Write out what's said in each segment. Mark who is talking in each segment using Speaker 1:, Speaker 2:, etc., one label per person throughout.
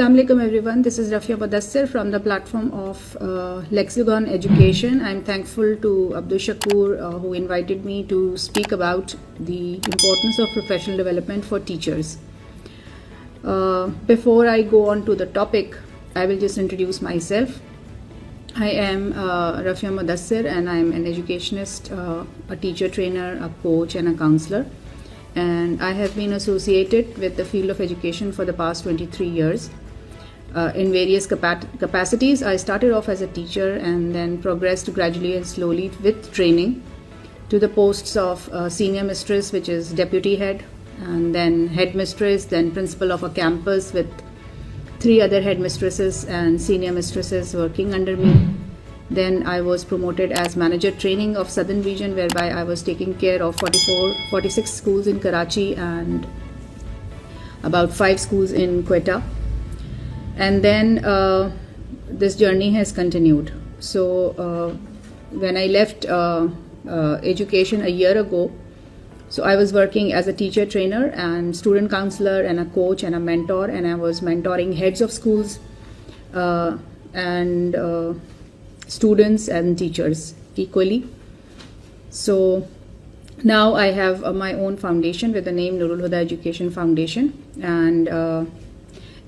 Speaker 1: Assalamu alaikum everyone. This is Rafia Mudassir from the platform of Lexicon Education. I'm thankful to Abdul Shakur who invited me to speak about the importance of professional development for teachers. Before I go on to the topic, I will just introduce myself. I am Rafia Mudassir and I'm an educationist, a teacher trainer, a coach and a counselor. And I have been associated with the field of education for the past 23 years in various capacities. I started off as a teacher and then progressed gradually and slowly with training to the posts of senior mistress, which is deputy head, and then headmistress, then principal of a campus with 3 other headmistresses and senior mistresses working under me. Then I was promoted as manager training of Southern region, whereby I was taking care of 46 schools in Karachi and about 5 schools in Quetta. And then this journey has continued. So when I left education a year ago, so I was working as a teacher trainer and student counselor and a coach and a mentor, and I was mentoring heads of schools and students and teachers equally. So now I have my own foundation with the name Nurul Huda Education Foundation, and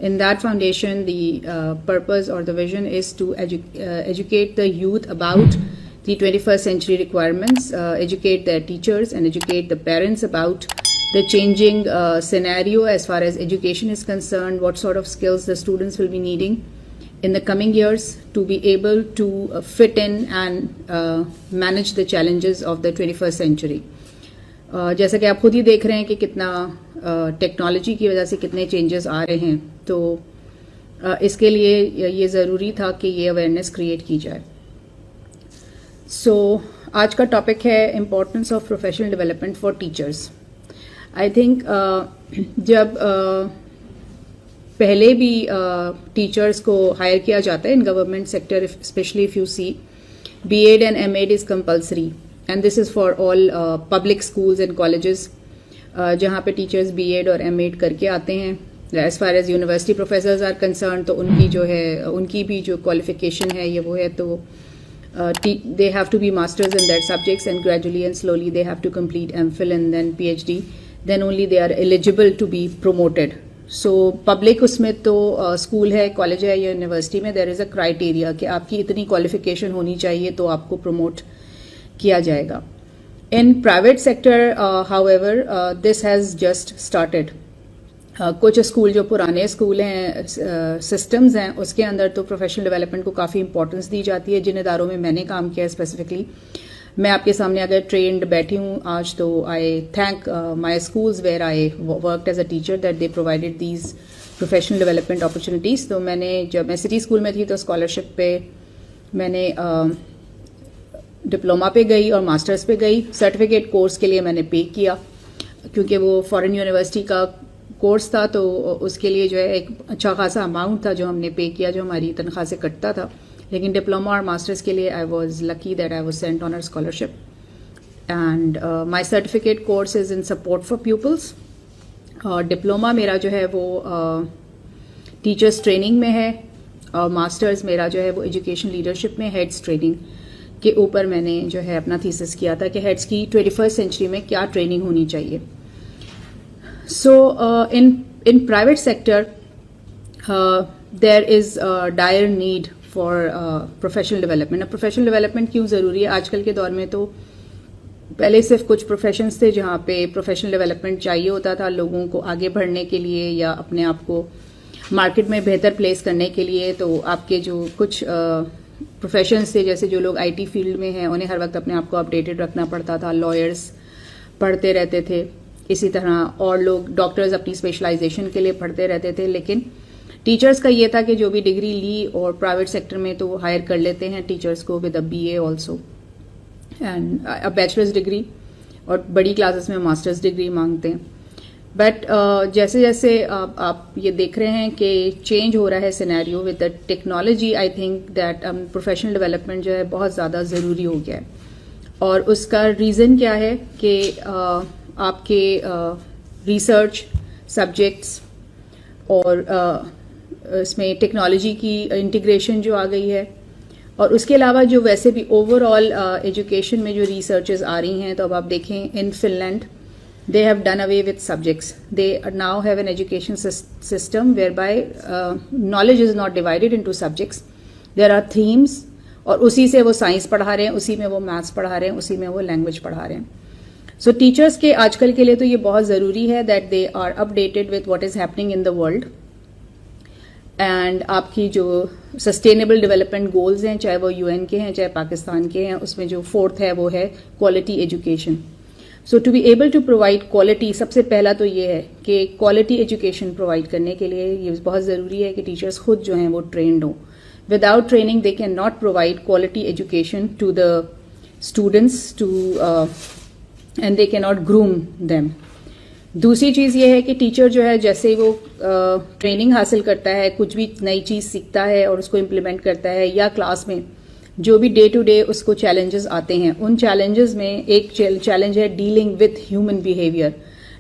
Speaker 1: in that foundation the purpose or the vision is to educate the youth about the 21st century requirements, educate their teachers and educate the parents about the changing scenario as far as education is concerned, what sort of skills the students will be needing in the coming years to be able to fit in and manage the challenges of the 21st century. जैसा कि आप खुद ही देख रहे हैं कि कितना technology की वजह से कितने चेंजेस आ रहे हैं, तो इसके लिए ये ज़रूरी था कि ये अवेयरनेस क्रिएट की जाए. सो आज का टॉपिक है importance of professional development for teachers. I think जब पहले भी टीचर्स को हायर किया जाता है in government sector, specially if you see B.Ed and M.Ed is compulsory and this is for all public schools and colleges जहाँ पे teachers B.Ed और M.Ed करके आते हैं. As far as university professors are concern, तो उनकी जो है उनकी भी जो क्वालिफिकेशन है ये वो है, तो they have to be masters in their subjects and gradually and slowly they have to complete MPhil and then PhD, then only they are eligible to be promoted. So public उसमें तो school है, college है या university में there is a criteria कि आपकी इतनी qualification होनी चाहिए तो आपको प्रमोट किया जाएगा. इन private sector however this has just started. कुछ स्कूल जो पुराने स्कूल हैं, सिस्टम्स हैं, उसके अंदर तो प्रोफेशनल डेवलपमेंट को काफ़ी इंपॉर्टेंस दी जाती है. जिन इदारों में मैंने काम किया स्पेसिफिकली, मैं आपके सामने अगर ट्रेंड बैठी हूँ आज, तो I thank my schools where I worked as a teacher that they provided these professional development opportunities. तो मैंने जब मैं सिटी स्कूल में थी तो स्कॉलरशिप पे मैंने डिप्लोमा पे गई और मास्टर्स पे गई. सर्टिफिकेट कोर्स के लिए मैंने पे किया क्योंकि वो फॉरेन यूनिवर्सिटी का कोर्स था, तो उसके लिए जो है एक अच्छा खासा अमाउंट था जो हमने पे किया, जो हमारी तनख्वाह से कटता था. लेकिन डिप्लोमा और मास्टर्स के लिए I was lucky that I was sent on a scholarship and my certificate course is in support for peoples. Diploma मेरा जो है वो टीचर्स ट्रेनिंग में है और मास्टर्स मेरा जो है वो एजुकेशन लीडरशिप में, हेड्स ट्रेनिंग के ऊपर मैंने जो है अपना थीसिस किया था कि हेड्स की 21st सेंचुरी में क्या ट्रेनिंग होनी चाहिए. So in private sector there is dire need for professional development. अब प्रोफेशनल डेवलपमेंट क्यों ज़रूरी है आजकल के दौर में? तो पहले सिर्फ कुछ प्रोफेशंस थे जहाँ पे प्रोफेशनल डेवलपमेंट चाहिए होता था लोगों को आगे बढ़ने के लिए या अपने आप को मार्केट में बेहतर प्लेस करने के लिए. तो आपके जो कुछ प्रोफेशंस थे, जैसे जो लोग IT फील्ड में हैं, उन्हें हर वक्त अपने आप को अपडेटेड रखना पड़ता था. लॉयर्स पढ़ते रहते थे, इसी तरह और लोग डॉक्टर्स अपनी स्पेशलाइजेशन के लिए पढ़ते रहते थे. लेकिन टीचर्स का ये था कि जो भी डिग्री ली और प्राइवेट सेक्टर में तो हायर कर लेते हैं टीचर्स को with a BA also and a bachelors degree, और बड़ी क्लासेस में मास्टर्स डिग्री मांगते हैं. बट जैसे जैसे आप ये देख रहे हैं कि चेंज हो रहा है scenario with the technology, I think that professional development जो है बहुत ज़्यादा ज़रूरी हो गया है. और उसका रीज़न क्या है कि आपके रिसर्च सब्जेक्ट्स और इसमें टेक्नोलॉजी की इंटीग्रेशन जो आ गई है, और उसके अलावा जो वैसे भी ओवरऑल एजुकेशन में जो रिसर्चेस आ रही हैं, तो अब आप देखें इन Finland they have done away with subjects. They now have an education system whereby knowledge is not divided into subjects. There are themes, और उसी से वो साइंस पढ़ा रहे हैं, उसी में वो मैथ्स पढ़ा रहे हैं, उसी में वो लैंग्वेज पढ़ा रहे हैं। सो टीचर्स के आजकल के लिए तो ये बहुत ज़रूरी है that they are updated with what is happening in the world, and आपकी जो सस्टेनेबल डेवलपमेंट गोल्स हैं, चाहे वो यूएन के हैं, चाहे पाकिस्तान के हैं, उसमें जो फोर्थ है वो है quality education. So to be able to provide quality, सबसे पहला तो ये है कि क्वालिटी एजुकेशन प्रोवाइड करने के लिए ये बहुत ज़रूरी है कि टीचर्स खुद जो हैं वो ट्रेंड हों। Without training they can not provide quality education to the students and they can not groom them. दूसरी चीज़ ये है कि टीचर जो है जैसे वो ट्रेनिंग हासिल करता है, कुछ भी नई चीज़ सीखता है और उसको इम्प्लीमेंट करता है, या क्लास में जो भी डे टू डे उसको चैलेंजेस आते हैं, उन चैलेंजेस में एक चैलेंज है dealing with human behaviour.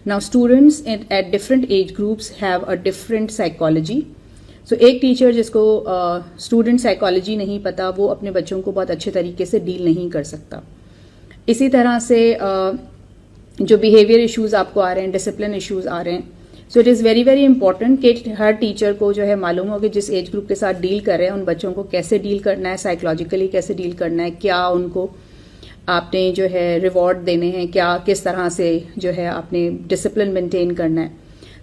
Speaker 1: Now students at different age groups have a different psychology. So एक टीचर जिसको स्टूडेंट साइकोलॉजी नहीं पता, वो अपने बच्चों को बहुत अच्छे तरीके से डील नहीं कर सकता। इसी तरह से जो बिहेवियर इश्यूज आपको आ रहे हैं, डिसिप्लिन इश्यूज आ रहे हैं, सो it is very very important कि हर टीचर को जो है मालूम हो कि जिस एज ग्रुप के साथ डील कर रहे हैं उन बच्चों को कैसे डील करना है, साइकोलॉजिकली कैसे डील करना है, क्या उनको आपने जो है रिवॉर्ड देने हैं, क्या किस तरह से जो है आपने डिसिप्लिन मेंटेन करना है।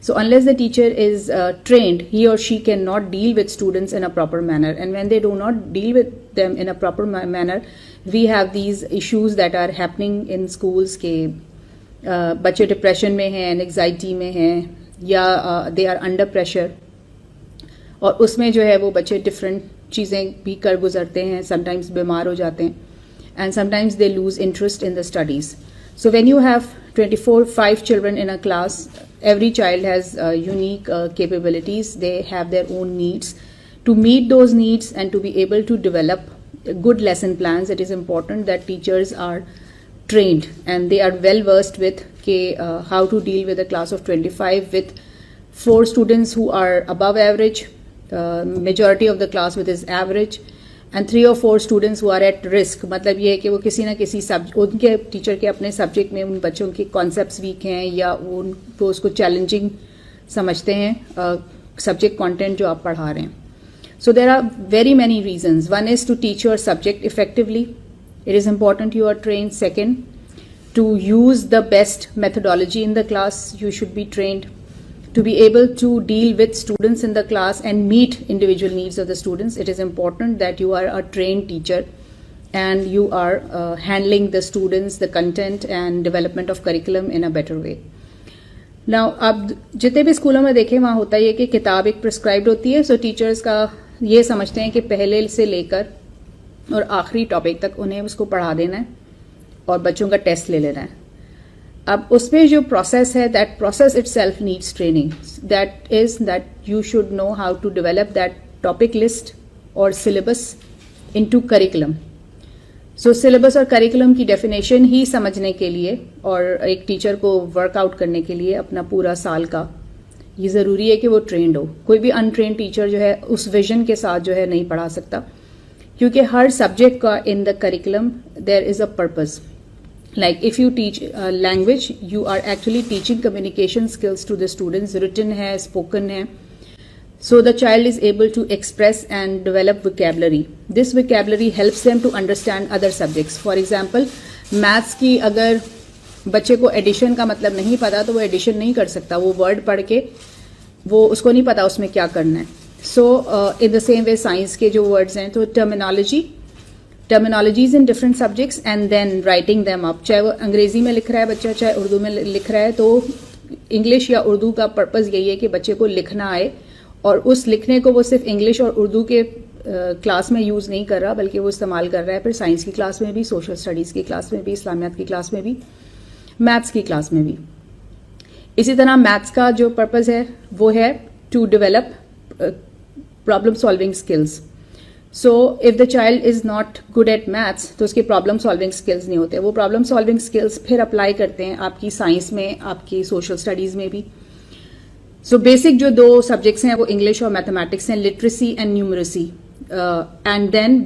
Speaker 1: So unless the teacher is trained, he और she can not deal with students in a proper manner, and when they do not deal with them in a proper manner, we have these issues that are happening in schools के बच्चे depression में हैं, anxiety में हैं, या they are under pressure, और उसमें जो है वो बच्चे डिफरेंट चीज़ें भी कर गुजरते हैं, समटाइम्स बीमार हो जाते हैं, and sometimes they lose interest in the studies. So when you have 5 children in a class, every child has unique capabilities, they have their own needs. To meet those needs and to be able to develop good lesson plans, it is important that teachers are trained and they are well versed with how to deal with a class of 25 with 4 students who are above average, majority of the class with is average, and 3 or 4 students who are at risk। मतलब ये है कि वो किसी ना किसी उनके teacher के अपने सब्जेक्ट में उन बच्चों के कॉन्सेप्ट्स वीक हैं, या उनको उसको चैलेंजिंग समझते हैं सब्जेक्ट कंटेंट जो आप पढ़ा रहे हैं। So there are very many reasons. One is to teach your subject effectively. It is important you are trained. Second, to use the best methodology in the class, you should be trained. To be able to deal with students in the class and meet individual needs of the students, it is important that you are a trained teacher and you are handling the students, the content and development of curriculum in a better way. Now, अब जितने भी स्कूलों में देखें वहाँ होता है कि किताब एक प्रिस्क्राइब्ड होती है, सो टीचर्स का ये समझते हैं कि पहले से लेकर और आखिरी टॉपिक तक उन्हें उसको पढ़ा देना है और बच्चों का टेस्ट ले लेना है। अब उसमें जो प्रोसेस है, that process itself needs training. That is that you should know how to develop that topic list और syllabus into curriculum. So syllabus और करिकुलम की डेफिनेशन ही समझने के लिए और एक टीचर को वर्कआउट करने के लिए अपना पूरा साल का ये ज़रूरी है कि वो ट्रेंड हो। कोई भी अनट्रेंड टीचर जो है उस विजन के साथ जो है नहीं पढ़ा सकता, क्योंकि हर सब्जेक्ट का in the curriculum there is a purpose. Like if you teach language, you are actually teaching communication skills to the students, written है, spoken है. So the child is able to express and develop vocabulary. This vocabulary helps them to understand other subjects. For example, maths की अगर बच्चे को addition का मतलब नहीं पता तो वो एडिशन नहीं कर सकता, वो वर्ड पढ़ के वो उसको नहीं पता उसमें क्या करना है। So in the same way science के जो वर्ड्स हैं, तो terminologies in different subjects and then writing them up. चाहे वो अंग्रेजी में लिख रहा है बच्चा, चाहे उर्दू में लिख रहा है, तो इंग्लिश या उर्दू का पर्पस यही है कि बच्चे को लिखना आए, और उस लिखने को वो सिर्फ इंग्लिश और उर्दू के क्लास में यूज़ नहीं कर रहा, बल्कि वो इस्तेमाल कर रहा है फिर साइंस की क्लास में भी, सोशल स्टडीज़ की क्लास में भी, इस्लामियात की क्लास में भी, मैथ्स की क्लास में भी। इसी तरह मैथ्स का जो पर्पस है वो है to develop problem solving skills. So if the child is not good at maths तो उसके प्रॉब्लम सॉल्विंग स्किल्स नहीं होते। वो प्रॉब्लम सॉल्विंग स्किल्स फिर अप्लाई करते हैं आपकी साइंस में, आपकी सोशल स्टडीज़ में भी। सो बेसिक जो दो सब्जेक्ट्स हैं वो इंग्लिश और मैथमेटिक्स हैं, literacy and numeracy, and then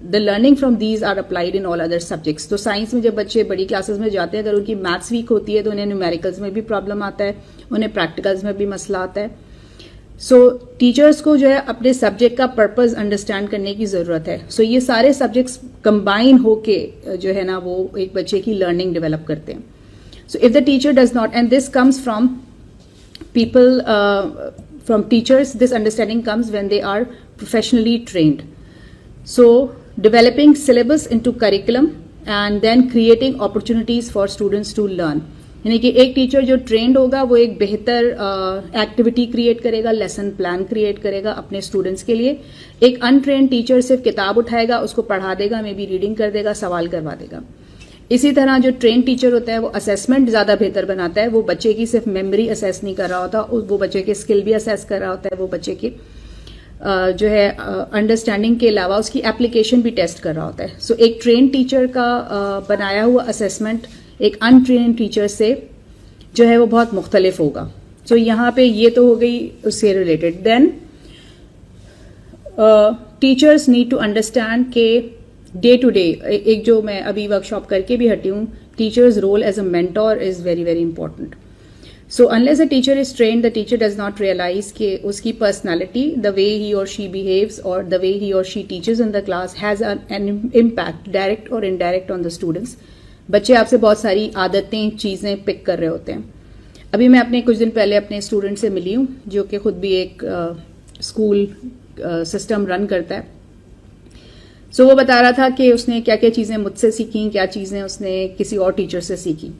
Speaker 1: the learning from these are applied in all other subjects. तो साइंस में जब बच्चे बड़ी क्लासेस में जाते हैं, अगर उनकी मैथ्स वीक होती है तो उन्हें न्यूमेरिकल्स में भी प्रॉब्लम आता है, उन्हें प्रैक्टिकल्स में भी मसला आता है। सो टीचर्स को जो है अपने सब्जेक्ट का पर्पस अंडरस्टैंड करने की जरूरत है। सो ये सारे सब्जेक्ट्स कंबाइन होके जो है ना वो एक बच्चे की लर्निंग डेवलप करते हैं। सो if the teacher does not, and this comes from people from teachers, this understanding comes when they are professionally trained. So developing syllabus into curriculum and then creating opportunities for students to learn. यानी कि एक teacher जो trend होगा वो एक बेहतर activity create करेगा, lesson plan create करेगा अपने स्टूडेंट्स के लिए। एक अनट्रेंड टीचर सिर्फ किताब उठाएगा, उसको पढ़ा देगा, मे बी रीडिंग कर देगा, सवाल करवा देगा। इसी तरह जो ट्रेन टीचर होता है वो असेसमेंट ज्यादा बेहतर बनाता है, वो बच्चे की सिर्फ मेमोरी असेस नहीं कर रहा होता, वो बच्चे के स्किल भी असेस कर रहा होता है, वो बच्चे की जो है अंडरस्टैंडिंग के अलावा उसकी एप्लीकेशन भी टेस्ट कर रहा होता है। सो एक ट्रेन टीचर का बनाया हुआ असेसमेंट एक अनट्रेन टीचर से जो है वो बहुत मुख्तलिफ होगा। सो यहाँ पे ये तो हो गई उससे related. Then teachers need to understand के डे टू डे, एक जो मैं अभी वर्कशॉप करके भी हटी हूँ, teachers role as a mentor is very very important. So unless a teacher is trained, the teacher does not realise कि उसकी पर्सनैलिटी, द वे ही और शी बिहेव्स और द वे ही और she teaches in the class has an impact direct or indirect on the students. बच्चे आपसे बहुत सारी आदतें, चीजें पिक कर रहे होते हैं। अभी मैं अपने कुछ दिन पहले अपने स्टूडेंट से मिली हूँ जो कि खुद भी एक स्कूल सिस्टम रन करता है। सो वो बता रहा था कि उसने क्या क्या चीजें मुझसे सीखी, क्या चीजें उसने किसी और टीचर से सीखी।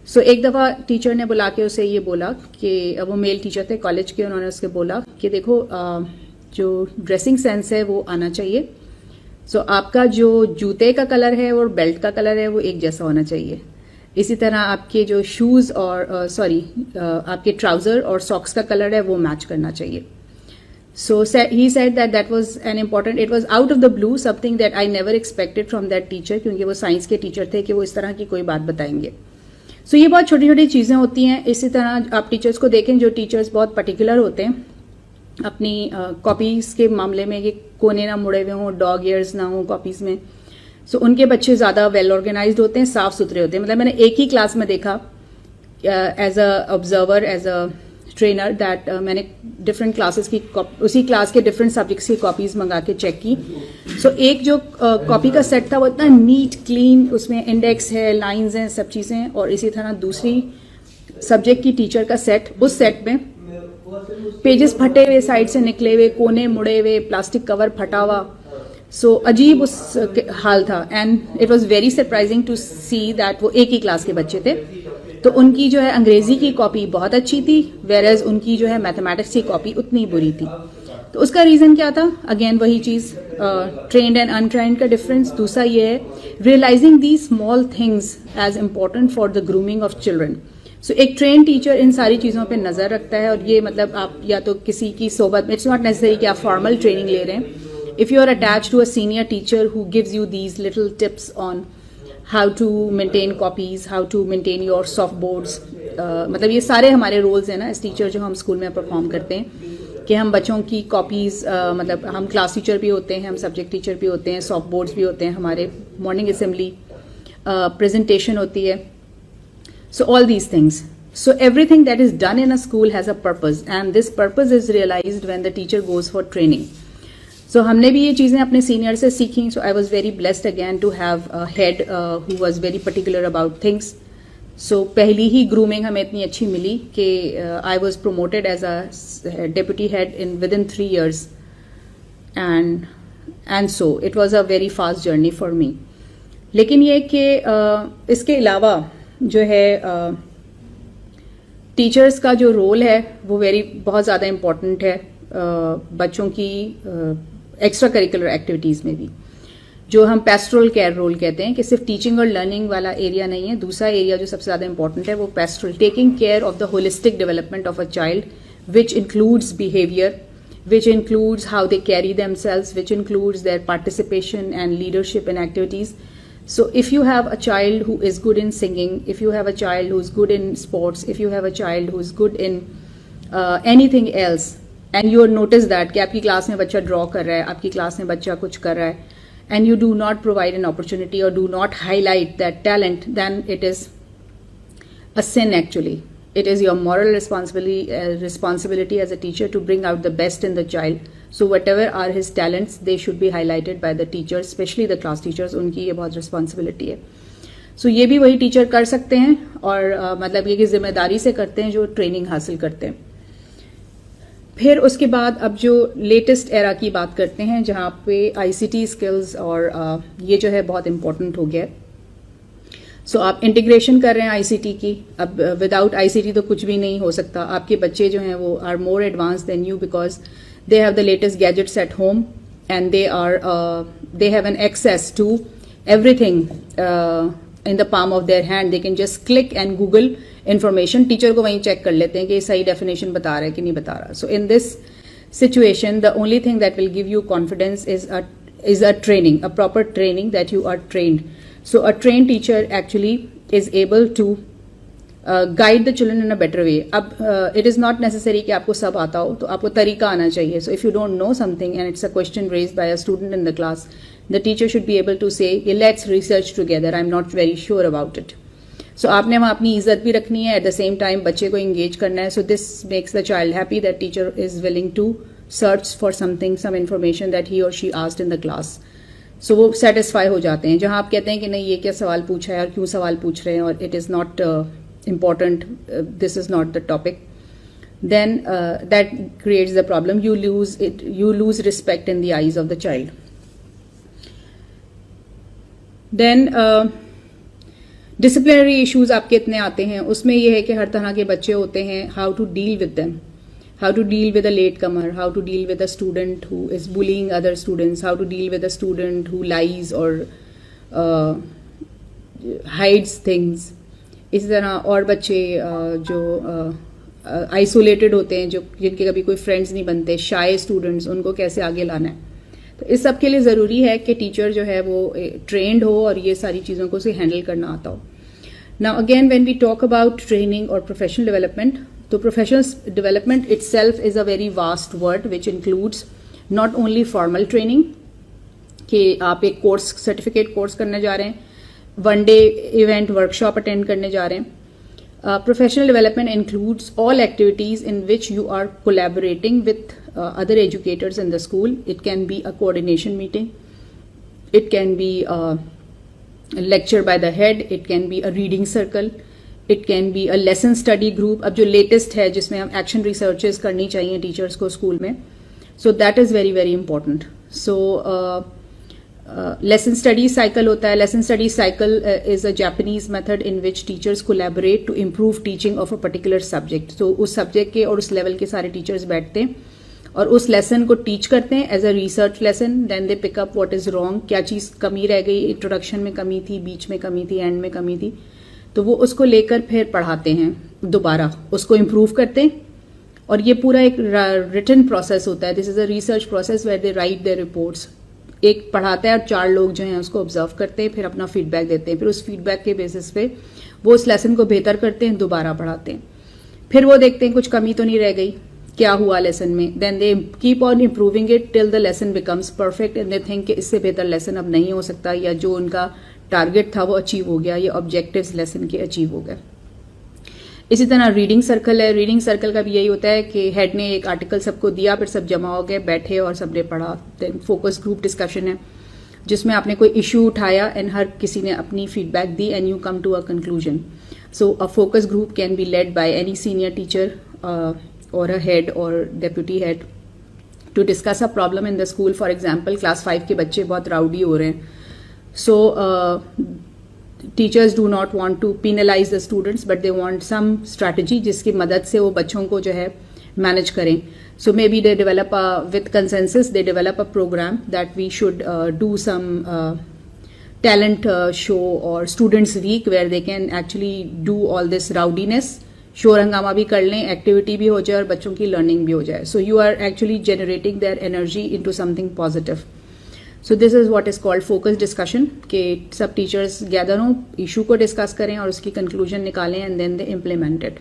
Speaker 1: सो एक दफा टीचर ने बुला के उसे ये बोला कि वो मेल टीचर थे कॉलेज के, उन्होंने उसके बोला कि देखो जो ड्रेसिंग सेंस है वो आना चाहिए। सो आपका जो जूते का कलर है और बेल्ट का कलर है वो एक जैसा होना चाहिए। इसी तरह आपके जो शूज और आपके ट्राउजर और सॉक्स का कलर है वो मैच करना चाहिए। So he said that was an important, it was out of the blue, something that I never expected from that teacher, क्योंकि वो साइंस के टीचर थे कि वो इस तरह की कोई बात बताएंगे। So ये बहुत छोटी छोटी चीजें होती हैं। इसी तरह आप टीचर्स को देखें, जो टीचर्स बहुत पर्टिकुलर होते हैं अपनी कॉपीज के मामले में कि कोने ना मुड़े हुए हों, डॉग ईयर्स ना हो कॉपीज में। सो उनके बच्चे ज्यादा वेल ऑर्गेनाइज्ड होते हैं, साफ सुथरे होते हैं। मतलब मैंने एक ही क्लास में देखा as a observer, as a trainer, that मैंने डिफरेंट क्लासेस की उसी क्लास के डिफरेंट सब्जेक्ट्स की कॉपीज मंगा के चेक की। सो एक जो कॉपी का सेट था वो इतना नीट क्लीन, उसमें इंडेक्स है, लाइंस हैं, सब चीजें। और इसी तरह दूसरी सब्जेक्ट की टीचर का सेट, उस सेट में पेजेस फटे हुए, साइड से निकले हुए, कोने मुड़े हुए, प्लास्टिक कवर फटा हुआ। सो अजीब उस हाल था। And it was very surprising to see that वो एक ही क्लास के बच्चे थे। तो उनकी जो है अंग्रेजी की कॉपी बहुत अच्छी थी, वेरएज उनकी जो है मैथमेटिक्स की कॉपी उतनी बुरी थी। तो उसका रीजन क्या था? अगेन वही चीज, ट्रेन्ड एंड अनट्रेन्ड का डिफरेंस। दूसरा ये है realising the small things as important for the grooming of children. So एक ट्रेन टीचर इन सारी चीजों पे नजर रखता है। और ये मतलब आप या तो किसी की सोबत में, इट्स नॉट नेसेसरी कि आप फॉर्मल ट्रेनिंग ले रहे हैं। If you are attach to a senior teacher who gives you these little tips on how to maintain copies, how to maintain your soft boards, मतलब ये सारे हमारे रोल्स हैं ना एज टीचर जो हम स्कूल में परफॉर्म करते हैं कि हम बच्चों की कॉपीज, मतलब हम क्लास टीचर भी होते हैं, हम सब्जेक्ट टीचर भी होते हैं, सॉफ्ट बोर्ड्स भी होते हैं, हमारे मॉर्निंग असेंबली प्रेजेंटेशन होती है। So all these things, so everything that is done in a school has a purpose, and this purpose is realised when the teacher goes for training. So हमने भी ये चीजें अपने सीनियर से सीखी। So I was very blessed again to have a head who was very particular about things. So पहली ही grooming हमें इतनी अच्छी मिली कि I was promoted as a deputy head in with in 3 years, and so it was a very fast journey for me. लेकिन ये कि इसके अलावा जो है टीचर्स का जो रोल है वो बहुत ज्यादा इम्पोर्टेंट है बच्चों की एक्स्ट्रा करिकुलर एक्टिविटीज में भी, जो हम पेस्टोरल केयर रोल कहते हैं कि सिर्फ टीचिंग और लर्निंग वाला एरिया नहीं है। दूसरा एरिया जो सबसे ज्यादा इंपॉर्टेंट है वो pastoral, taking care of the holistic development of a child, which includes behaviour, which includes how they carry themselves, which includes their participation and leadership in activities. So if you have a child who is good in singing, if you have a child who is good in sports, if you have a child who is good in anything else and you notice that कि आपकी class में बच्चा draw कर रहा है, आपकी class में बच्चा कुछ कर रहा है, and you do not provide an opportunity और do not highlight that talent, then it is a sin actually. It is your moral responsibility as a teacher to bring out the best in the child. So whatever are his talents, they should be highlighted by the teachers, especially the class teachers. उनकी ये बहुत responsibility है. So ये भी वही teacher कर सकते हैं और मतलब ये कि जिम्मेदारी से करते हैं जो ट्रेनिंग हासिल करते हैं. फिर उसके बाद अब जो लेटेस्ट एरा की बात करते हैं जहाँ पे ICT स्किल्स और ये जो है बहुत इंपॉर्टेंट हो गया है. सो आप इंटीग्रेशन कर रहे हैं आईसीटी की. अब विदाउट आईसीटी तो कुछ भी नहीं हो सकता. आपके बच्चे जो हैं वो are more advance than you because they have the latest gadgets at home and they have an access to everything in the palm of their hand. They can just click and Google information. Teacher को वहीं check कर लेते हैं कि सही definition बता रहा है कि नहीं बता रहा. So in this situation the only thing that will give you confidence is a training, a proper training that you are trained. So a trained teacher actually is able to guide the children in a better way. अब it is not necessary कि आपको सब आता हो, तो आपको तरीका आना चाहिए. So if you don't know something and it's a question raised by a student in the class, the teacher should be able to say, let's research together. I'm not very sure about it. So आपने वहाँ अपनी इज्जत भी रखनी है, at the same time बच्चे को engage करना है. So this makes the child happy that teacher is willing to search for something, some information that he or she asked in the class. So वो satisfy हो जाते हैं. जहाँ आप कहते हैं कि नहीं ये क्या सवाल पूछा है और क्यों सवाल पूछ रहे हैं और it is not important, this is not the topic, then that creates the problem. You lose respect in the eyes of the child. Then disciplinary issues आपके इतने आते हैं, उसमें ये है कि हर तरह के बच्चे होते हैं. How to deal with them. How to deal with a latecomer, how to deal with a student who is bullying other students, how to deal with a student who lies or hides things. इसी तरह और बच्चे जो isolated होते हैं, जो जिनके कभी कोई फ्रेंड्स नहीं बनते, शाय स्टूडेंट्स, उनको कैसे आगे लाना है. तो इस सब के लिए ज़रूरी है कि टीचर जो है वो ट्रेंड हो और ये सारी चीज़ों को उसे हैंडल करना आता हो. Now again when we talk about training or professional development, तो professional development itself is a very vast word which includes not only formal training कि आप एक कोर्स सर्टिफिकेट कोर्स करने जा रहे हैं, one day event workshop attend करने जा रहे हैं. Professional development includes all activities in which you are collaborating with other educators in the school. It can be a coordination meeting, it can be a lecture by the head, it can be a reading circle, it can be a lesson study group. अब जो latest है जिसमें हम action researches करनी चाहिए teachers को school में, so that is very very important. So lesson study cycle होता है. Lesson study cycle is a Japanese method in which teachers collaborate to improve teaching of a particular subject. तो उस subject के और उस level के सारे टीचर्स बैठते हैं और उस लेसन को टीच करते हैं as a research lesson. Then they pick up what is wrong, क्या चीज़ कमी रह गई, इंट्रोडक्शन में कमी थी, बीच में कमी थी, एंड में कमी थी, तो वो उसको लेकर फिर पढ़ाते हैं, दोबारा उसको इम्प्रूव करते हैं. और ये पूरा एक रिटन प्रोसेस होता है. This is a research process where they write their reports. एक पढ़ाता है और 4 लोग जो हैं उसको ऑब्जर्व करते हैं, फिर अपना फीडबैक देते हैं, फिर उस फीडबैक के बेसिस पे वो उस लेसन को बेहतर करते हैं, दोबारा पढ़ाते हैं, फिर वो देखते हैं कुछ कमी तो नहीं रह गई, क्या हुआ लेसन में. Then they keep on improving it till the lesson becomes perfect and they think कि इससे बेहतर लेसन अब नहीं हो सकता, या जो उनका टारगेट था वो अचीव हो गया, ये ऑब्जेक्टिव्स लेसन के अचीव हो गए. इसी तरह रीडिंग सर्कल है. रीडिंग सर्कल का भी यही होता है कि हेड ने एक आर्टिकल सबको दिया, फिर सब जमा हो गए, बैठे और सबने पढ़ा. देन फोकस ग्रुप डिस्कशन है जिसमें आपने कोई इशू उठाया एंड हर किसी ने अपनी फीडबैक दी and you come to a conclusion. So a focus group can be led by any senior teacher or a head or deputy head to discuss a problem in the school. For example class 5 के बच्चे बहुत rowdy हो रहे हैं. So teachers do not want to penalize the students, but they want some strategy जिसकी मदद से वो बच्चों को जो है मैनेज करें. So maybe they develop with consensus they develop a program that we should do some talent show or students week where they can actually do all this rowdiness. शोर हंगामा भी कर लें, एक्टिविटी भी हो जाए और बच्चों की लर्निंग भी हो जाए. So you are actually generating their energy into something positive. So this is what is called focus discussion कि सब टीचर्स गैदर हों, इशू को डिस्कस करें और उसकी कंक्लूजन निकालें and then they implement it.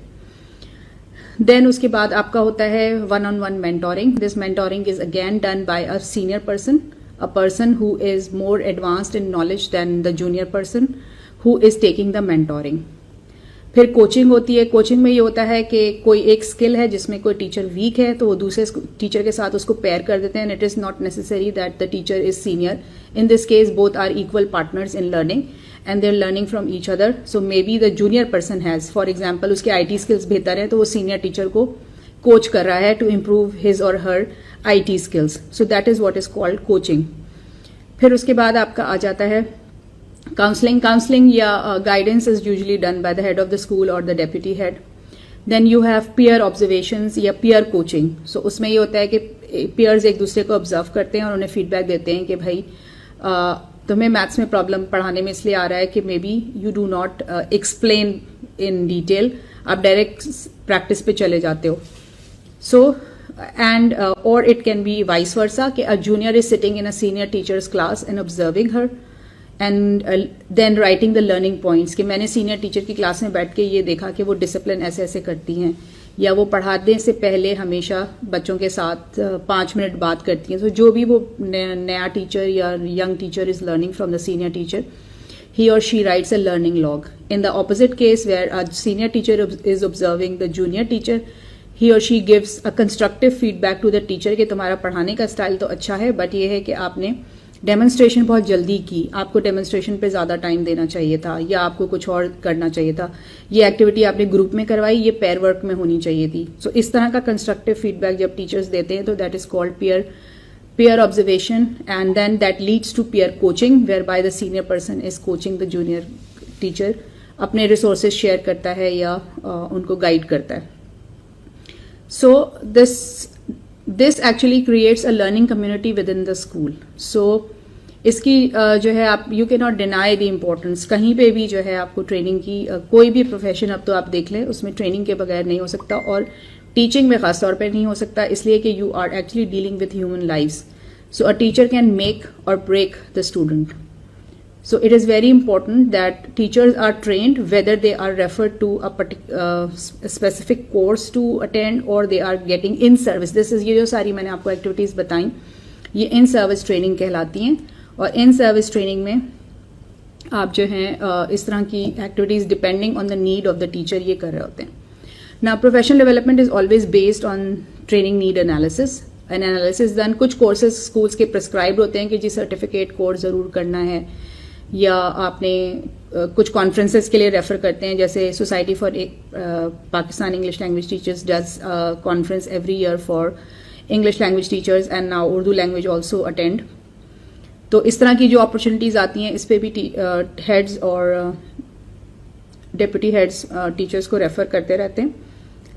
Speaker 1: Then उसके बाद आपका होता है one on one mentoring. This mentoring is again done by a senior person, a person who is more advanced in knowledge than the junior person who is taking the mentoring. फिर coaching होती है. Coaching में ये होता है कि कोई एक स्किल है जिसमें कोई टीचर वीक है तो वो दूसरे टीचर के साथ उसको पेयर कर देते हैं. It is not necessary that the teacher is senior. In this case both are equal partners in learning and they're learning from each other. So maybe the junior person has, for example, उसके IT skills बेहतर है तो वो senior teacher को coach कर रहा है to improve his or her IT skills. So that is what is called coaching. फिर उसके बाद आपका आ जाता है counseling. Counseling या guidance is usually done by the head of the school or the deputy head. Then you have peer observations या peer coaching. So उसमें ये होता है कि peers एक दूसरे को observe करते हैं और उन्हें feedback देते हैं कि भाई तुम्हें मैथ्स में प्रॉब्लम पढ़ाने में इसलिए आ रहा है कि maybe you do not explain in detail, आप डायरेक्ट प्रैक्टिस पे चले जाते हो. सो एंड और it can be vice versa कि a junior is sitting in a senior teacher's class and observing her and then writing the learning points कि मैंने senior teacher की क्लास में बैठ के ये देखा कि वो डिसिप्लिन ऐसे ऐसे करती हैं, या वो पढ़ाने से पहले हमेशा बच्चों के साथ 5 मिनट बात करती हैं. तो जो भी वो नया टीचर या young teacher is learning from the senior teacher, he or she writes a learning log. In the opposite case, where a senior teacher is observing the junior teacher, he or she gives a constructive feedback to the teacher कि तुम्हारा पढ़ाने का style तो अच्छा है, but ये है कि आपने डेमोन्स्ट्रेशन बहुत जल्दी की, आपको डेमोन्स्ट्रेशन पे ज़्यादा टाइम देना चाहिए था, या आपको कुछ और करना चाहिए था, ये एक्टिविटी आपने ग्रुप में करवाई, ये पेयर वर्क में होनी चाहिए थी. सो इस तरह का कंस्ट्रक्टिव फीडबैक जब टीचर्स देते हैं तो that is called peer observation, and then that leads to peer coaching whereby the senior person is coaching the junior teacher, अपने resources share करता है या उनको guide करता है. So this actually creates a learning community within the school. So इसकी जो है आप you cannot deny the importance. कहीं पे भी जो है आपको ट्रेनिंग की कोई भी प्रोफेशन अब तो आप देख लें उसमें ट्रेनिंग के बगैर नहीं हो सकता, और टीचिंग में खास तौर पे नहीं हो सकता, इसलिए कि you are actually dealing with human lives. So a teacher can make और break the student. So it is very important that teachers are trained whether they are referred to a specific course to attend और they are getting in service. This is, ये जो सारी मैंने आपको activities बताई ये in service training कहलाती हैं, और इन सर्विस ट्रेनिंग में आप जो हैं इस तरह की activities depending on the need of the teacher ये कर रहे होते हैं. Now, professional development is always based on training need analysis. An analysis done. कुछ courses schools के prescribed होते हैं कि जी सर्टिफिकेट कोर्स ज़रूर करना है, या आपने कुछ कॉन्फ्रेंसेस के लिए रेफर करते हैं, जैसे society for Pakistan English language teachers does conference every year for English language teachers and now Urdu language also attend. तो इस तरह की जो अपॉर्चुनिटीज़ आती हैं इस पर भी हेड्स और डिप्टी हेड्स टीचर्स को रेफर करते रहते हैं.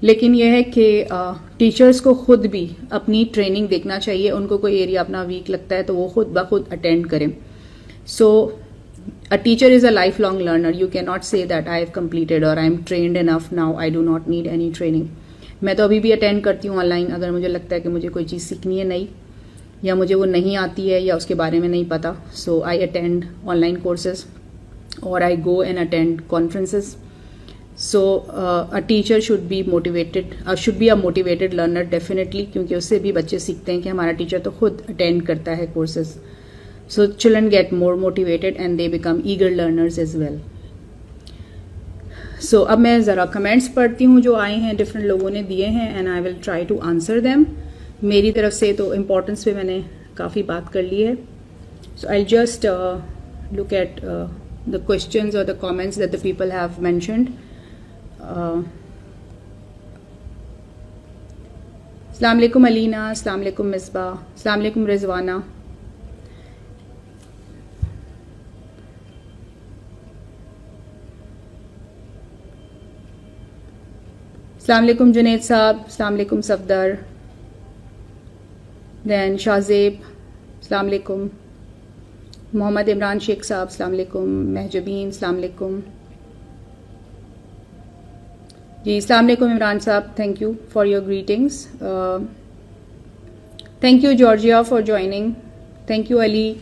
Speaker 1: लेकिन यह है कि टीचर्स को खुद भी अपनी ट्रेनिंग देखना चाहिए. उनको कोई एरिया अपना वीक लगता है तो वो खुद ब खुद अटेंड करें. So a teacher is a lifelong learner. You can not say that I have completed और I am trained enough now, I do not need any training. मैं तो अभी भी अटेंड करती हूँ ऑनलाइन अगर मुझे लगता है कि मुझे कोई चीज़ सीखनी है नई, या मुझे वो नहीं आती है या उसके बारे में नहीं पता. So I attend online courses or I go and attend conferences. So a teacher should be motivated, should be a motivated learner definitely, क्योंकि उससे भी बच्चे सीखते हैं कि हमारा टीचर तो खुद attend करता है courses. So children get more motivated and they become eager learners as well. So अब मैं ज़रा कमेंट्स पढ़ती हूँ जो आए हैं, डिफरेंट लोगों ने दिए हैं, and I will try to answer them. मेरी तरफ से तो इम्पोर्टेंस पे मैंने काफ़ी बात कर ली है. So I'll just look at the questions or the comments that the people have mentioned. Assalamu alaikum Alina, Assalamu alaikum Misbah, Assalamu alaikum Rizwana. Assalamu alaikum Junaid Saab, Assalamu alaikum Safdar. Then Shahzeb, Assalamu alaikum. Mohammad Imran Sheikh साहब अस्सलाम वालेकुम. महजबीन अस्सलाम वालेकुम. जी अस्सलाम वालेकुम इमरान साहब, thank you for your greetings. Thank you Georgia for joining. Thank you Ali.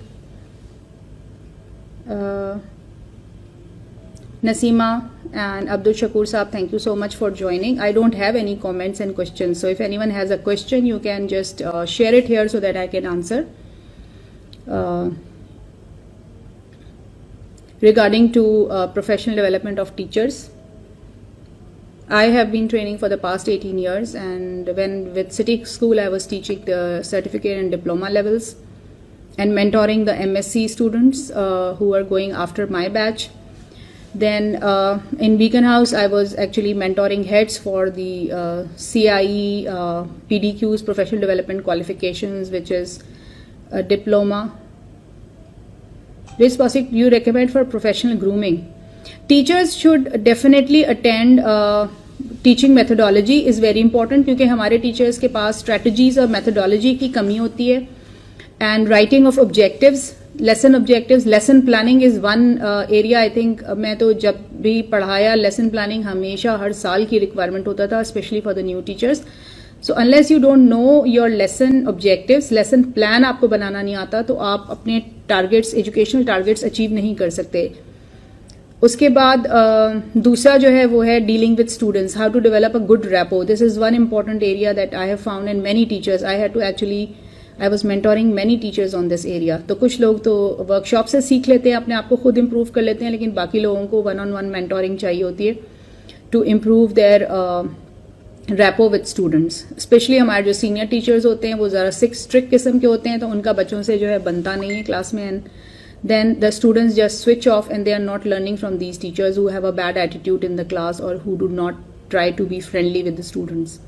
Speaker 1: Naseema and Abdul Shakur Saab, thank you so much for joining. I don't have any comments and questions, so if anyone has a question, you can just share it here so that I can answer. Regarding to professional development of teachers, I have been training for the past 18 years, and when with City School I was teaching the certificate and diploma levels and mentoring the MSc students who are going after my batch. Then in Beacon House I was actually mentoring heads for the CIE PDQs, professional development qualifications, which is a diploma. This Pasik, you recommend for professional grooming. Teachers should definitely attend teaching methodology is very important, क्योंकि हमारे teachers के पास strategies और methodology की कमी होती है. And writing of objectives, lesson planning is one area. I think मैं तो जब भी पढ़ाया lesson planning हमेशा हर साल की requirement होता था, especially for the new teachers. So unless you don't know your lesson objectives, lesson plan आपको बनाना नहीं आता, तो आप अपने targets, educational targets achieve नहीं कर सकते. उसके बाद दूसरा जो है वो है dealing with students, how to develop a good rapport. This is one important area that I have found in many teachers. I was mentoring many teachers on this area. तो कुछ लोग तो वर्कशॉप से सीख लेते हैं, अपने आप को खुद इम्प्रूव कर लेते हैं, लेकिन बाकी लोगों को one-on-one mentoring चाहिए होती है to improve their rapport with students. Especially हमारे जो सीनियर टीचर्स होते हैं वो ज़रा स्ट्रिक्ट किस्म के होते हैं, तो उनका बच्चों से जो है बनता नहीं है क्लास में, and then the students just switch off and they are not learning from these teachers who have a bad attitude in the class or who do not try to be friendly with the students.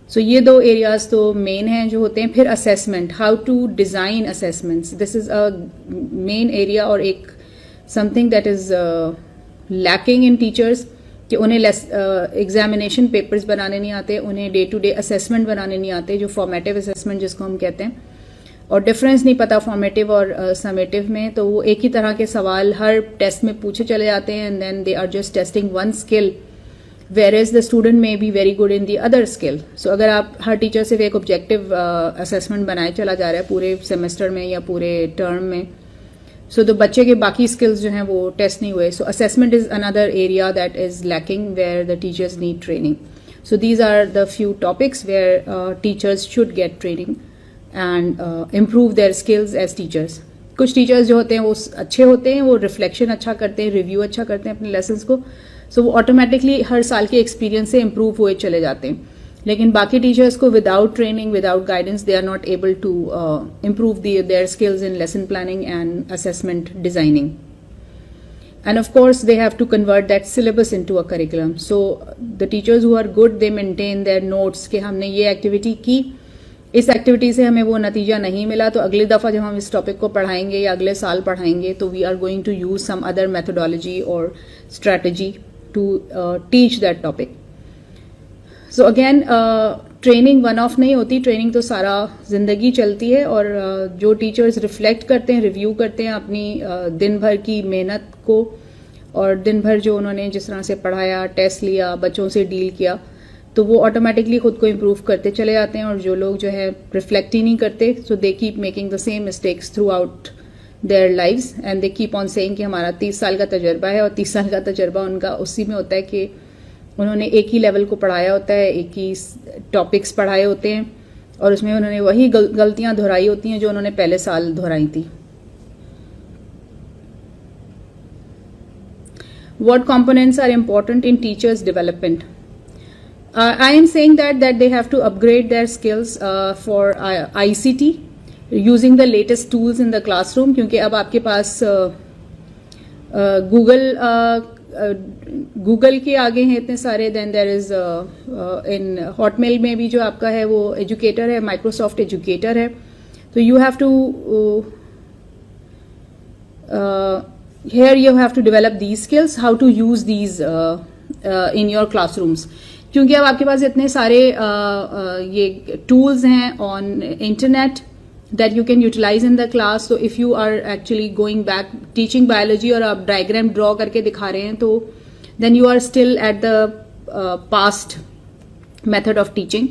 Speaker 1: So ये दो areas तो main हैं जो होते हैं. फिर assessment, how to design assessments. This is a main area और एक something that is lacking in teachers, कि उन्हें examination papers बनाने नहीं आते, उन्हें day to day assessment बनाने नहीं आते, जो formative assessment जिसको हम कहते हैं, और डिफरेंस नहीं पता फॉर्मेटिव और समेटिव में. तो वो एक ही तरह के सवाल हर टेस्ट में पूछे चले जाते हैं, and then they are just testing one skill, where is the student may be very good in the other skill. So अगर आप हर टीचर सिर्फ एक ऑब्जेक्टिव असेसमेंट बनाए चला जा रहा है पूरे सेमेस्टर में या पूरे टर्म में, सो तो बच्चे के बाकी स्किल्स जो हैं वो टेस्ट नहीं हुए. So assessment is another area that is lacking where the teachers need training. So these are the few topics where teachers should get training and improve their skills as teachers. कुछ teachers जो होते हैं वो अच्छे होते हैं, वो reflection अच्छा करते हैं, रिव्यू अच्छा करते हैं अपने लेसन्स को, सो वो ऑटोमेटिकली हर साल के एक्सपीरियंस से इम्प्रूव हुए चले जाते हैं. लेकिन बाकी टीचर्स को without training, without guidance, they are not able to improve their skills in lesson planning and assessment designing. And of course they have to convert that syllabus into a curriculum. So the teachers who are good, they maintain their notes कि हमने ये activity की, इस activity से हमें वो नतीजा नहीं मिला, तो अगली दफ़ा जब हम इस टॉपिक को पढ़ाएंगे या अगले साल पढ़ाएंगे तो we are going to use some other methodology और strategy to teach that topic. So again training one off नहीं होती, ट्रेनिंग तो सारा जिंदगी चलती है. और जो टीचर्स रिफ्लेक्ट करते हैं, रिव्यू करते हैं अपनी दिन भर की मेहनत को, और दिन भर जो उन्होंने जिस तरह से पढ़ाया, टेस्ट लिया, बच्चों से डील किया, तो वो ऑटोमेटिकली खुद को इम्प्रूव करते चले जाते हैं. और जो लोग जो है रिफ्लेक्ट ही नहीं करते, so they keep making the same mistakes throughout their lives, and they keep on saying कि हमारा 30 साल का तजर्बा है, और 30 साल का तजर्बा उनका उसी में होता है कि उन्होंने एक ही लेवल को पढ़ाया होता है, एक ही टॉपिक्स पढ़ाए होते हैं, और उसमें उन्होंने वही गलतियां दोहराई होती हैं जो उन्होंने पहले साल दोहराई थी. What components are important in teachers' development? I am saying that they have to upgrade their skills for ICT using the latest tools in the classroom, क्योंकि अब आपके पास Google के आगे हैं इतने सारे. Then there is in Hotmail में भी जो आपका है वो एजुकेटर है, माइक्रोसॉफ्ट एजुकेटर है. तो you have to here you have to develop these skills, how to use these in your classrooms, क्योंकि अब आपके पास इतने सारे ये tools हैं on internet that you can utilize in the class. So if you are actually going back teaching biology और आप diagram draw करके दिखा रहे हैं, तो then you are still at the past method of teaching,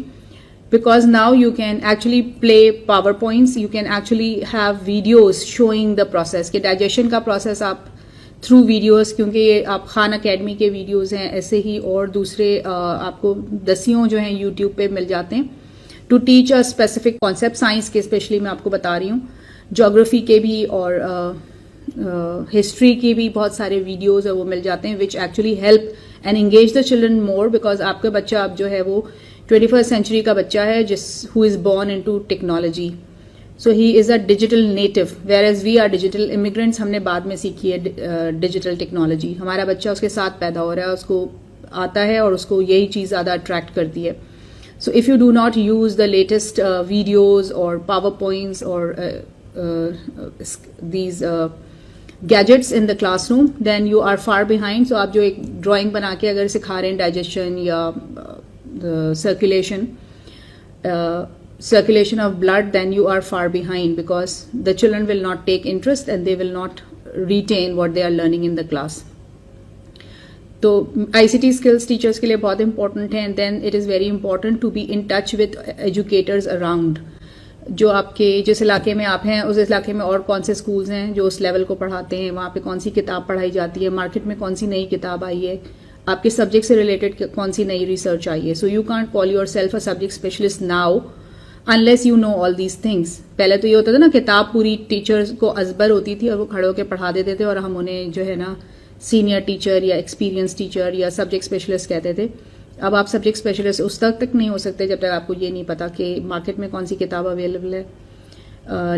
Speaker 1: because now you can actually play PowerPoints, you can actually have videos showing the process कि digestion का process आप थ्रू वीडियोस, क्योंकि ये आप खान अकेडमी के वीडियोस हैं, ऐसे ही और दूसरे आपको दसियों जो हैं यूट्यूब पे मिल जाते हैं to teach a specific concept. Science के स्पेशली मैं आपको बता रही हूँ, ज्योग्राफी के भी और हिस्ट्री के भी बहुत सारे वीडियोस है वो मिल जाते हैं which actually help and engage the children more, because आपका बच्चा अब जो है वो 21st सेंचुरी का बच्चा है जिस who is born into technology, so he is a digital native whereas we are digital immigrants. हमने बाद में सीखी है डिजिटल टेक्नोलॉजी, हमारा बच्चा उसके साथ पैदा हो रहा है, उसको आता है और उसको यही चीज़ ज़्यादा अट्रैक्ट करती है। So if you do not use the latest videos और पावर पॉइंट्स और these gadgets in the classroom then you are far behind. So आप जो एक ड्राइंग बना के अगर सिखा रहे हैं डाइजेशन या circulation of blood, then you are far behind because the children will not take interest and they will not retain what they are learning in the class. तो ICT skills teachers के लिए बहुत important है, and then it is very important to be in touch with educators around. जो आपके जिस इलाके में आप हैं उस इलाके में और कौन से स्कूल्स हैं जो उस लेवल को पढ़ाते हैं, वहाँ पे कौन सी किताब पढ़ाई जाती है, मार्केट में कौन सी नई किताब आई है, आपके सब्जेक्ट से रिलेटेड कौन सी नई रिसर्च आई है। So you can't call your self a subject specialist now unless you know all these things. पहले तो ये होता था ना, किताब पूरी टीचर्स को अजबर होती थी और वो खड़े होकर पढ़ा देते थे और हम उन्हें जो है ना सीनियर टीचर या एक्सपीरियंस टीचर या सब्जेक्ट स्पेशलिस्ट कहते थे। अब आप सब्जेक्ट स्पेशलिस्ट उस तक नहीं हो सकते जब तक आपको ये नहीं पता कि मार्केट में कौन सी किताब अवेलेबल है,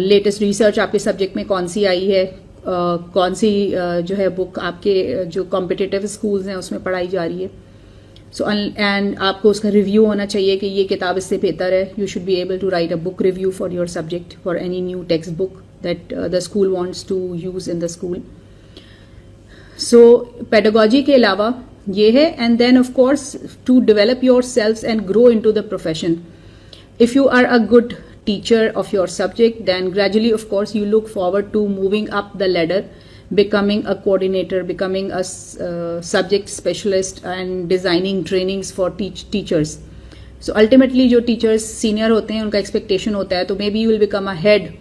Speaker 1: लेटेस्ट रिसर्च आपके सब्जेक्ट में कौन सी आई है, कौन सी जो है बुक आपके जो कॉम्पिटिटिव स्कूल्स हैं उसमें पढ़ाई जा रही है। सो एंड आपको उसका रिव्यू होना चाहिए कि ये किताब इससे बेहतर है। You should be able to write a book review for your subject for any new textbook that the school wants to use in the school. So pedagogy के अलावा ये है, and then of course to develop yourself and grow into the profession. If you are a good teacher of your subject, then gradually of course you look forward to moving up the ladder, becoming a coordinator, becoming a subject specialist and designing trainings for teachers. So ultimately जो teachers senior होते हैं उनका expectation होता है तो maybe you will become a head.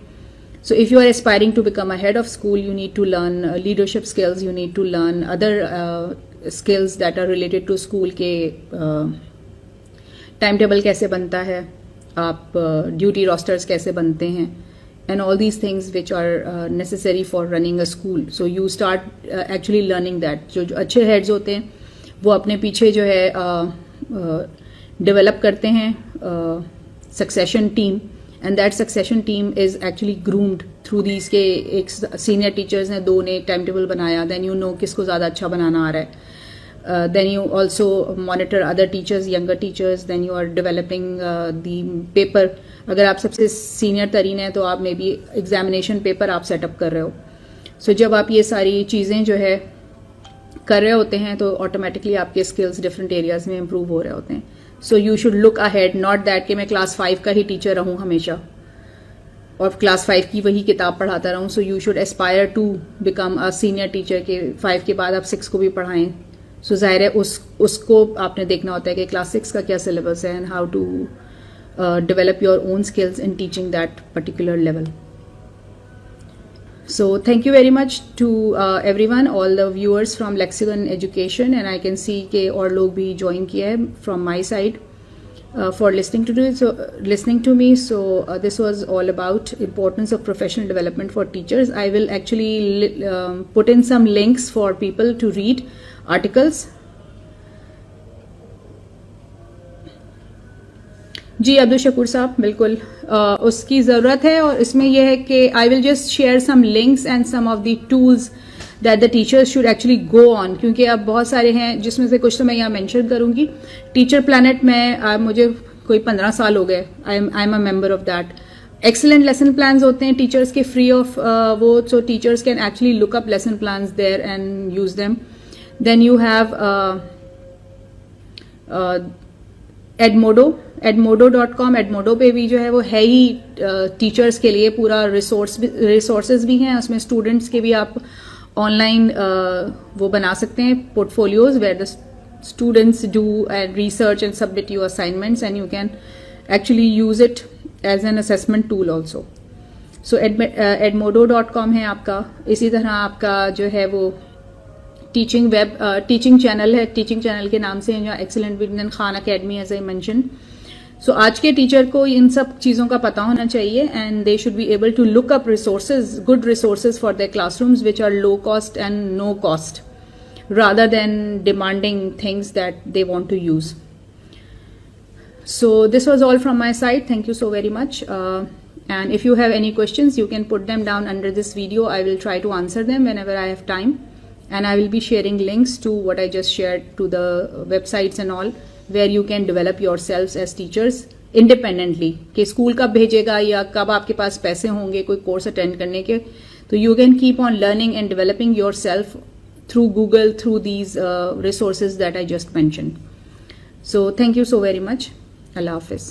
Speaker 1: So if you are aspiring to become a head of school, you need to learn leadership skills, you need to learn other skills that are related to school के timetable कैसे बनता है, आप duty roasters कैसे बनते हैं, and all these things which are necessary for running a school. So you start actually learning that. जो अच्छे हेड्स होते हैं वो अपने पीछे जो है डेवलप करते हैं succession team, and that succession team is actually groomed through these के एक सीनियर टीचर्स हैं, दो ने टाइम टेबल बनाया, देन यू नो किसको ज़्यादा अच्छा बनाना आ रहा है। Then you also monitor other teachers, younger teachers, then you are developing the paper. अगर आप सबसे सीनियर तरीन है तो आप मे बी एग्जामिनेशन पेपर आप सेटअप कर रहे हो। सो जब आप ये सारी चीज़ें जो है कर रहे होते हैं तो ऑटोमेटिकली आपके स्किल्स डिफरेंट एरियाज में इम्प्रूव हो रहे होते हैं। सो you should look ahead, not that कि मैं क्लास 5 का ही टीचर रहूँ हमेशा और क्लास 5 की वही किताब पढ़ाता रहूँ। So you should aspire to become a senior teacher के 5 के बाद आप 6 को भी पढ़ाएं। सो जाहिर है उसको आपने देखना होता है कि क्लास 6 का क्या सिलेबस है and how to develop your own skills in teaching that particular level. So thank you very much to everyone, all the viewers from Lexicon Education, and I can see के और लोग भी join किया है from my side for listening to me. So this was all about importance of professional development for teachers. I will actually put in some links for people to read articles. जी अब्दुल शकूर साहब, बिल्कुल उसकी ज़रूरत है, और इसमें यह है कि I will just share some links and some of the tools that the teachers should actually go on, क्योंकि अब बहुत सारे हैं जिसमें से कुछ तो मैं यहाँ मेंशन करूँगी। टीचर प्लैनेट में मुझे कोई 15 साल हो गए, I am a member of that. Excellent lesson plans होते हैं टीचर्स के फ्री ऑफ वो, so teachers can actually look up lesson plans there and use them. Then you have edmodo.com, edmodo पे भी जो है वो है ही टीचर्स के लिए पूरा रिसोर्सेज भी हैं, उसमें स्टूडेंट्स के भी आप ऑनलाइन वो बना सकते हैं portfolios where the students do and research and submit your assignments and you can actually use it as an assessment tool also. So edmodo.com है आपका। इसी तरह आपका जो है वो टीचिंग चैनल है, टीचिंग चैनल के नाम से जो excellent with Indian Khan Academy as I mention. सो आज के टीचर को इन सब चीज़ों का पता होना चाहिए and they should be able to look up resources, good resources for their classrooms which are low cost and no cost rather than demanding things that they want to use. So this was all from my side. Thank you so very much. And if you have any questions, you can put them down under this video. I will try to answer them whenever I have time. And I will be sharing links to what I just shared to the websites and all, where you can develop yourselves as teachers independently. कि school कब भेजेगा या कब आपके पास पैसे होंगे कोई course attend करने के, तो you can keep on learning and developing yourself through Google, through these resources that I just mentioned. So thank you so very much. Allah Hafiz.